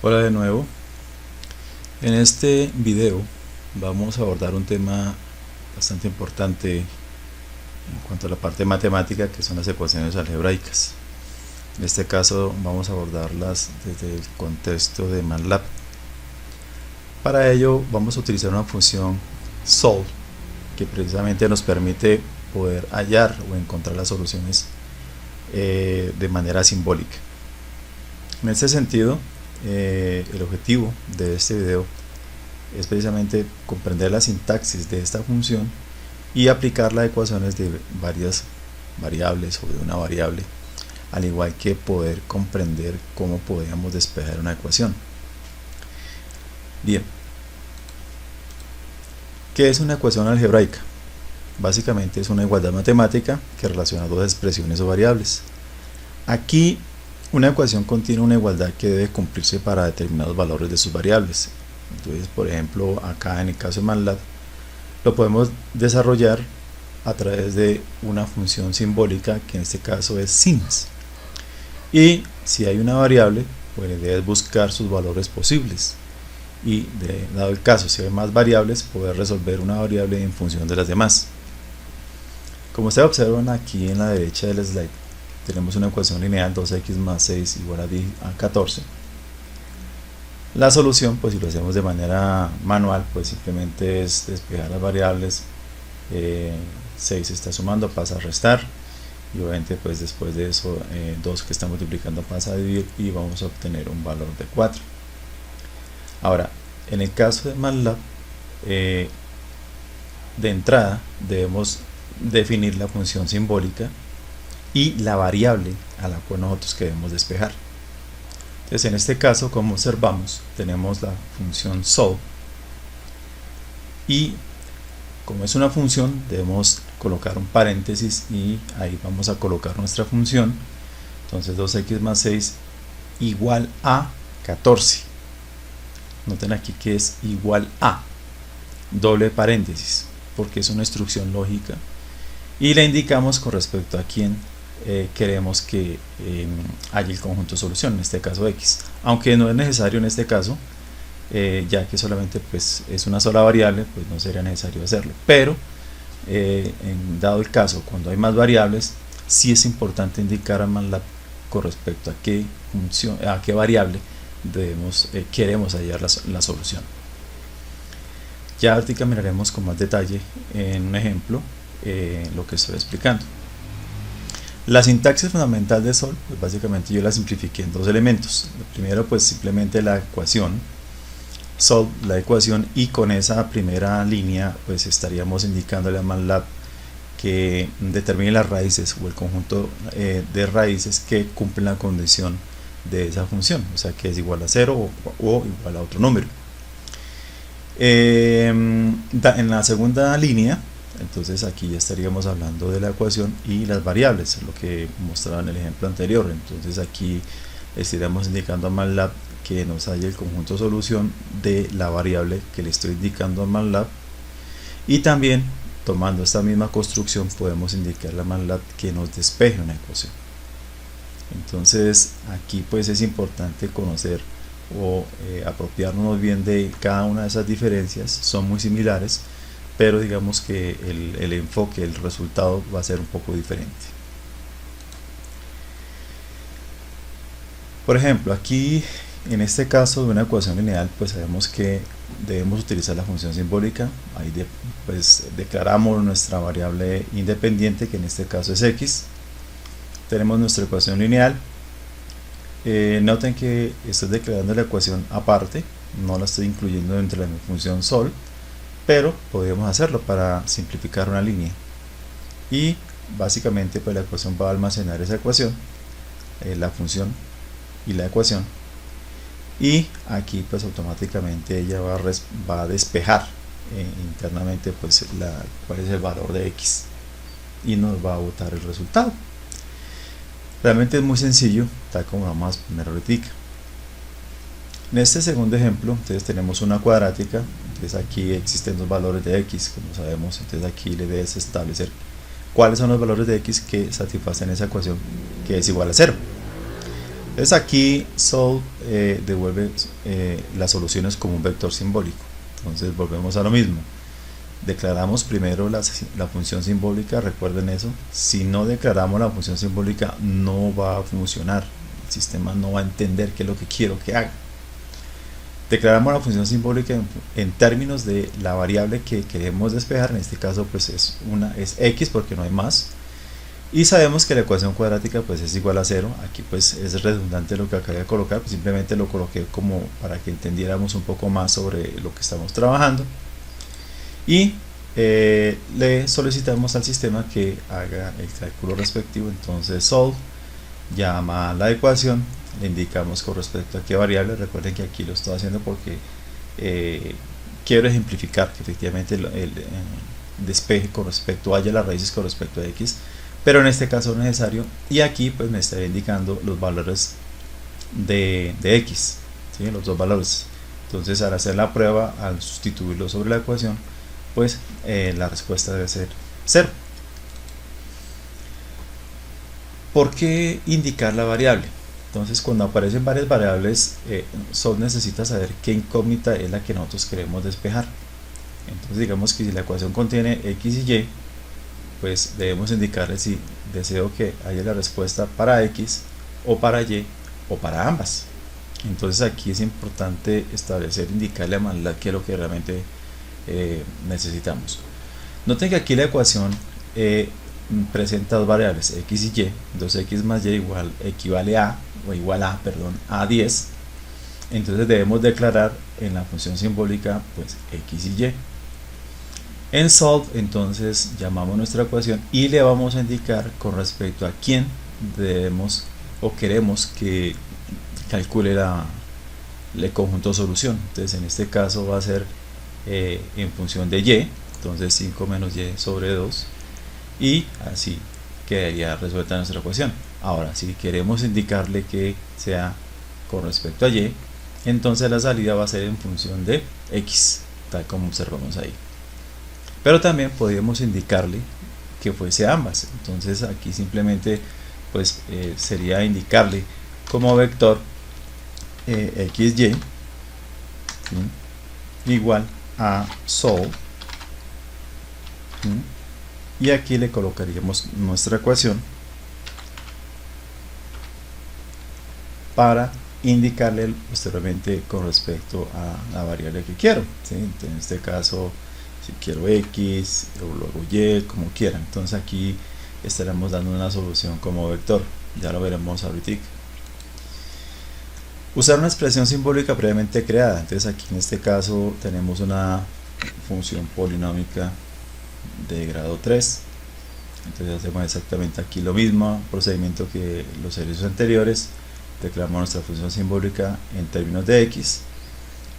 Hola de nuevo. En este video vamos a abordar un tema bastante importante en cuanto a la parte matemática, que son las ecuaciones algebraicas. En este caso vamos a abordarlas desde el contexto de MATLAB. Para ello vamos a utilizar una función solve que precisamente nos permite poder hallar o encontrar las soluciones de manera simbólica. En este sentido, el objetivo de este video es precisamente comprender la sintaxis de esta función y aplicarla a ecuaciones de varias variables o de una variable, al igual que poder comprender cómo podríamos despejar una ecuación. Bien, ¿qué es una ecuación algebraica? Básicamente es una igualdad matemática que relaciona dos expresiones o variables. Aquí una ecuación contiene una igualdad que debe cumplirse para determinados valores de sus variables. Entonces, por ejemplo, acá en el caso de MATLAB lo podemos desarrollar a través de una función simbólica que en este caso es sins. Y si hay una variable, pues debes buscar sus valores posibles. Y dado el caso, si hay más variables, poder resolver una variable en función de las demás. Como ustedes observan aquí en la derecha del slide, tenemos una ecuación lineal 2x más 6 igual a 14. La solución, pues si lo hacemos de manera manual, pues simplemente es despejar las variables. 6 está sumando, pasa a restar, y obviamente pues después de eso 2 que está multiplicando pasa a dividir y vamos a obtener un valor de 4. Ahora, en el caso de MATLAB, de entrada debemos definir la función simbólica y la variable a la cual nosotros queremos despejar. Entonces, en este caso, como observamos, tenemos la función solve, y como es una función debemos colocar un paréntesis y ahí vamos a colocar nuestra función. Entonces 2x más 6 igual a 14. Noten aquí que es igual a doble paréntesis porque es una instrucción lógica y le indicamos con respecto a quién queremos que haya el conjunto de solución, en este caso x, aunque no es necesario en este caso, ya que solamente pues es una sola variable, pues no sería necesario hacerlo, pero dado el caso cuando hay más variables, sí es importante indicar a MATLAB con respecto a qué función, a qué variable queremos hallar la solución. Ya ahorita miraremos con más detalle en un ejemplo lo que estoy explicando. La sintaxis fundamental de solve, pues básicamente yo la simplifiqué en dos elementos. El primero, pues simplemente la ecuación, solve la ecuación, y con esa primera línea pues estaríamos indicándole a MATLAB que determine las raíces o el conjunto de raíces que cumplen la condición de esa función, o sea que es igual a 0 o igual a otro número. En la segunda línea, entonces aquí ya estaríamos hablando de la ecuación y las variables, lo que mostraba en el ejemplo anterior. Entonces aquí estaríamos indicando a MATLAB que nos haya el conjunto de solución de la variable que le estoy indicando a MATLAB, y también tomando esta misma construcción podemos indicarle a MATLAB que nos despeje una ecuación. Entonces aquí pues es importante conocer o apropiarnos bien de cada una de esas diferencias. Son muy similares, pero digamos que el enfoque, el resultado va a ser un poco diferente. Por ejemplo, aquí en este caso de una ecuación lineal, pues sabemos que debemos utilizar la función simbólica. Ahí pues declaramos nuestra variable independiente, que en este caso es x. Tenemos nuestra ecuación lineal. Noten que estoy declarando la ecuación aparte, no la estoy incluyendo dentro de mi función solve, pero podríamos hacerlo para simplificar una línea. Y básicamente pues la ecuación va a almacenar esa ecuación, la función y la ecuación, y aquí pues automáticamente ella va a despejar internamente pues cuál es el valor de x y nos va a botar el resultado. Realmente es muy sencillo, tal como vamos a poner ahorita. En este segundo ejemplo, entonces tenemos una cuadrática. Entonces aquí existen dos valores de x, como sabemos. Entonces aquí le debes establecer cuáles son los valores de x que satisfacen esa ecuación, que es igual a 0. Entonces aquí solve devuelve las soluciones como un vector simbólico. Entonces volvemos a lo mismo. Declaramos primero la función simbólica, recuerden eso. Si no declaramos la función simbólica no va a funcionar. El sistema no va a entender qué es lo que quiero que haga. Declaramos la función simbólica en términos de la variable que queremos despejar. En este caso pues es x porque no hay más. Y sabemos que la ecuación cuadrática pues es igual a 0. Aquí pues es redundante lo que acabé de colocar, pues simplemente lo coloqué como para que entendiéramos un poco más sobre lo que estamos trabajando. Y le solicitamos al sistema que haga el cálculo respectivo. Entonces solve llama a la ecuación, le indicamos con respecto a qué variable. Recuerden que aquí lo estoy haciendo porque quiero ejemplificar que efectivamente el despeje con respecto a y las raíces con respecto a x, pero en este caso es necesario. Y aquí pues me está indicando los valores de x, ¿sí? Los dos valores. Entonces al hacer la prueba, al sustituirlo sobre la ecuación, pues la respuesta debe ser 0. ¿Por qué indicar la variable? Entonces cuando aparecen varias variables, Solve necesita saber qué incógnita es la que nosotros queremos despejar. Entonces digamos que si la ecuación contiene x y y, pues debemos indicarle si deseo que haya la respuesta para x o para y o para ambas. Entonces aquí es importante establecer, indicarle a MATLAB qué es lo que realmente necesitamos. Noten que aquí la ecuación presenta dos variables, x y y. Entonces x más y equivale a, o igual a, perdón, a 10. Entonces debemos declarar en la función simbólica pues x y y. En solve entonces llamamos nuestra ecuación y le vamos a indicar con respecto a quién debemos o queremos que calcule el conjunto solución. Entonces en este caso va a ser en función de y, entonces 5 menos y sobre 2, y así quedaría resuelta nuestra ecuación. Ahora si queremos indicarle que sea con respecto a y, entonces la salida va a ser en función de x, tal como observamos ahí. Pero también podríamos indicarle que fuese ambas. Entonces aquí simplemente pues sería indicarle como vector xy igual a solve, y aquí le colocaríamos nuestra ecuación para indicarle posteriormente con respecto a la variable que quiero, ¿sí? En este caso si quiero x o luego y, como quieran. Entonces aquí estaremos dando una solución como vector, ya lo veremos ahorita. Usar una expresión simbólica previamente creada. Entonces aquí en este caso tenemos una función polinómica de grado 3. Entonces hacemos exactamente aquí lo mismo, procedimiento que los ejercicios anteriores. Declaramos nuestra función simbólica en términos de x,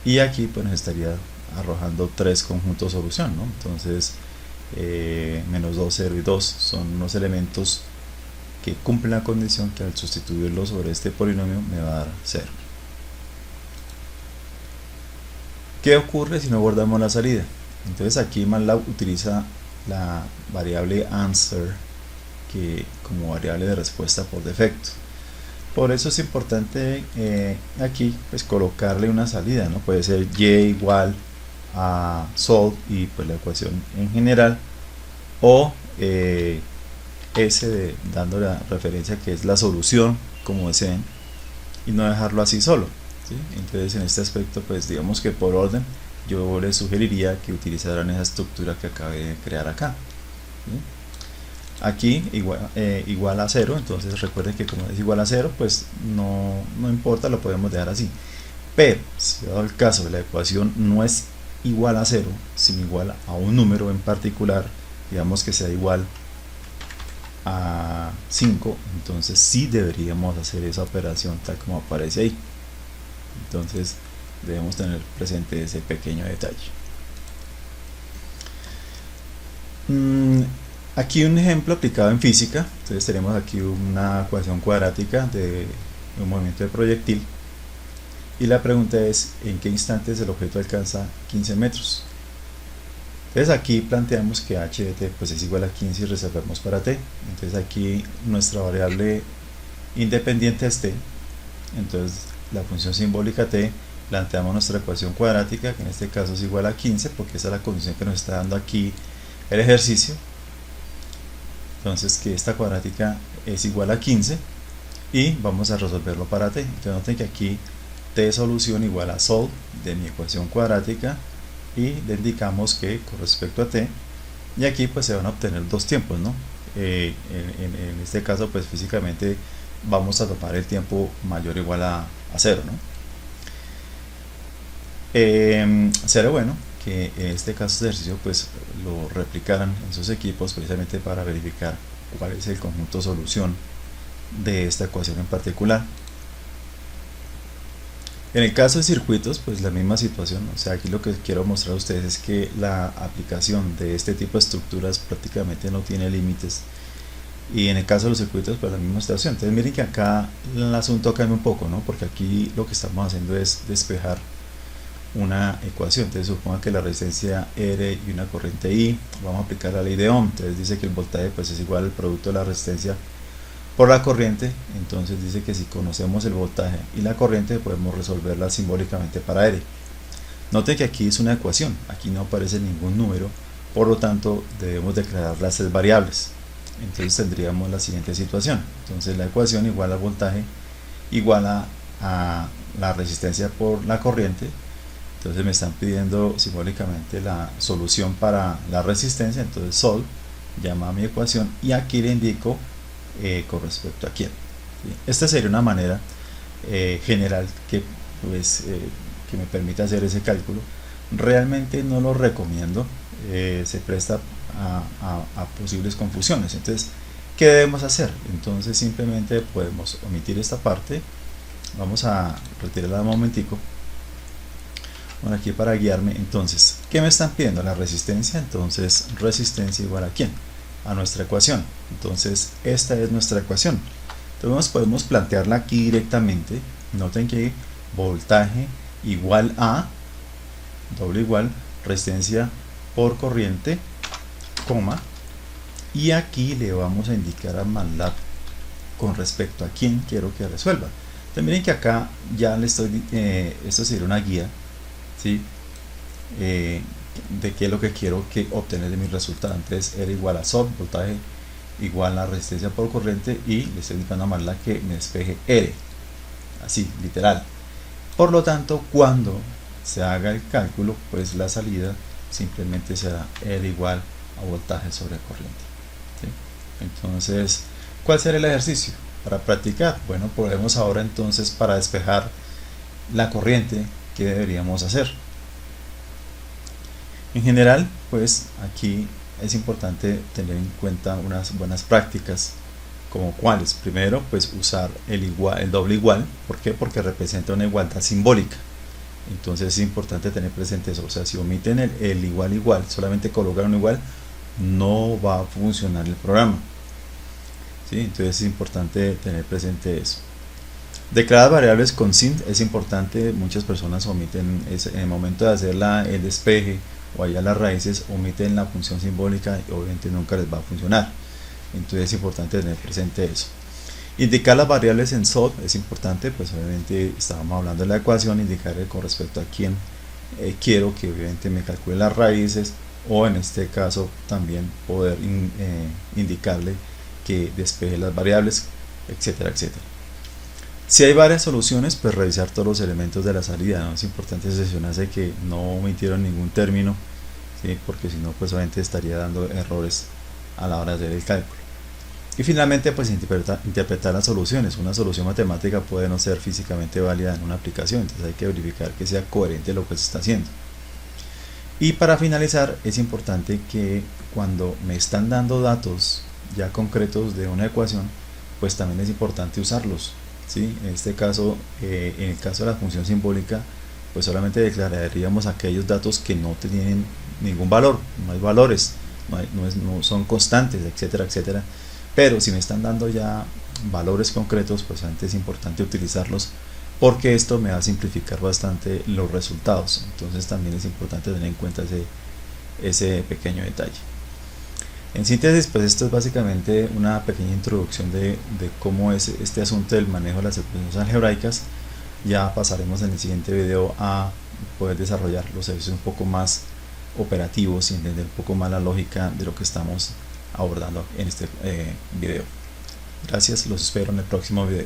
y aquí pues nos estaría arrojando tres conjuntos solución, ¿no? Entonces menos 2, 0 y 2 son unos elementos que cumplen la condición que al sustituirlo sobre este polinomio me va a dar 0. ¿Qué ocurre si no guardamos la salida? Entonces aquí MATLAB utiliza la variable answer como variable de respuesta por defecto. Por eso es importante aquí pues colocarle una salida, ¿no? Puede ser y igual a solve y pues la ecuación en general, o s dando la referencia que es la solución como deseen, y no dejarlo así solo, ¿sí? Entonces en este aspecto pues digamos que por orden yo les sugeriría que utilizaran esa estructura que acabé de crear acá, ¿sí? Aquí igual a 0, entonces recuerden que como es igual a 0 pues no importa, lo podemos dejar así. Pero si dado el caso de la ecuación no es igual a 0, sino igual a un número en particular, digamos que sea igual a 5, entonces sí deberíamos hacer esa operación tal como aparece ahí. Entonces debemos tener presente ese pequeño detalle. Aquí un ejemplo aplicado en física. Entonces tenemos aquí una ecuación cuadrática de un movimiento de proyectil, y la pregunta es en qué instantes el objeto alcanza 15 metros. Entonces aquí planteamos que h de t pues es igual a 15 y resolvemos para t. Entonces aquí nuestra variable independiente es t, entonces la función simbólica t, planteamos nuestra ecuación cuadrática, que en este caso es igual a 15, porque esa es la condición que nos está dando aquí el ejercicio. Entonces que esta cuadrática es igual a 15 y vamos a resolverlo para t. Entonces noten que aquí t solución igual a sol de mi ecuación cuadrática, y le indicamos que con respecto a t, y aquí pues se van a obtener dos tiempos, ¿no? En este caso pues físicamente vamos a tomar el tiempo mayor o igual a 0, ¿no? Sería bueno que en este caso de ejercicio pues lo replicaran en sus equipos, precisamente para verificar cuál es el conjunto solución de esta ecuación en particular. En el caso de circuitos, pues la misma situación, o sea, aquí lo que quiero mostrar a ustedes es que la aplicación de este tipo de estructuras prácticamente no tiene límites, y en el caso de los circuitos pues la misma situación. Entonces miren que acá el asunto cambia un poco, ¿no? Porque aquí lo que estamos haciendo es despejar una ecuación. Entonces suponga que la resistencia R y una corriente I, vamos a aplicar la ley de Ohm. Entonces dice que el voltaje pues es igual al producto de la resistencia por la corriente. Entonces dice que si conocemos el voltaje y la corriente podemos resolverla simbólicamente para R. Note que aquí es una ecuación, aquí no aparece ningún número, por lo tanto debemos declarar las tres variables. Entonces tendríamos la siguiente situación. Entonces la ecuación igual al voltaje igual a la resistencia por la corriente. Entonces me están pidiendo simbólicamente la solución para la resistencia. Entonces sol llama a mi ecuación y aquí le indico con respecto a quién, ¿sí? Esta sería una manera general que me permita hacer ese cálculo. Realmente no lo recomiendo, se presta a posibles confusiones. Entonces, ¿qué debemos hacer? Entonces simplemente podemos omitir esta parte. Vamos a retirarla un momentico. Bueno, aquí para guiarme. Entonces, ¿qué me están pidiendo? La resistencia. Entonces resistencia igual a quién, a nuestra ecuación. Entonces esta es nuestra ecuación. Entonces podemos plantearla aquí directamente. Noten que voltaje igual a doble igual resistencia por corriente, coma, y aquí le vamos a indicar a MATLAB con respecto a quién quiero que resuelva. Entonces miren que acá ya le estoy, esto sería una guía, ¿sí? De qué es lo que quiero que obtener de mi resultado. Entonces R igual a sol, voltaje igual a resistencia por corriente, y le estoy indicando a MATLAB que me despeje R, así, literal. Por lo tanto, cuando se haga el cálculo, pues la salida simplemente será R igual a voltaje sobre corriente, ¿sí? Entonces, ¿cuál será el ejercicio para practicar? Bueno, podemos ahora entonces, para despejar la corriente, ¿qué deberíamos hacer? En general, pues aquí es importante tener en cuenta unas buenas prácticas, como cuáles. Primero, pues usar el doble igual. ¿Por qué? Porque representa una igualdad simbólica. Entonces es importante tener presente eso. O sea, si omiten el igual igual, solamente colocar un igual, no va a funcionar el programa, ¿sí? Entonces es importante tener presente eso. Declarar variables con SINT es importante. Muchas personas omiten en el momento de hacer el despeje o allá las raíces, omiten la función simbólica y obviamente nunca les va a funcionar. Entonces es importante tener presente eso. Indicar las variables en SOLVE es importante, pues obviamente estábamos hablando de la ecuación, indicarle con respecto a quién quiero que obviamente me calcule las raíces, o en este caso también poder indicarle que despeje las variables, etcétera, etcétera. Si hay varias soluciones, pues revisar todos los elementos de la salida, ¿no? Es importante asegurarse que no omitieron ningún término, ¿sí? Porque si no, pues obviamente estaría dando errores a la hora de hacer el cálculo. Y finalmente, pues interpretar las soluciones. Una solución matemática puede no ser físicamente válida en una aplicación, entonces hay que verificar que sea coherente lo que se está haciendo. Y para finalizar, es importante que cuando me están dando datos ya concretos de una ecuación, pues también es importante usarlos, ¿sí? En este caso, en el caso de la función simbólica, pues solamente declararíamos aquellos datos que no tienen ningún valor, no hay valores, no son constantes, etcétera, etcétera. Pero si me están dando ya valores concretos, pues antes es importante utilizarlos, porque esto me va a simplificar bastante los resultados. Entonces también es importante tener en cuenta ese pequeño detalle. En síntesis, pues esto es básicamente una pequeña introducción de cómo es este asunto del manejo de las expresiones algebraicas. Ya pasaremos en el siguiente video a poder desarrollar los ejercicios un poco más operativos y entender un poco más la lógica de lo que estamos abordando en este video. Gracias, los espero en el próximo video.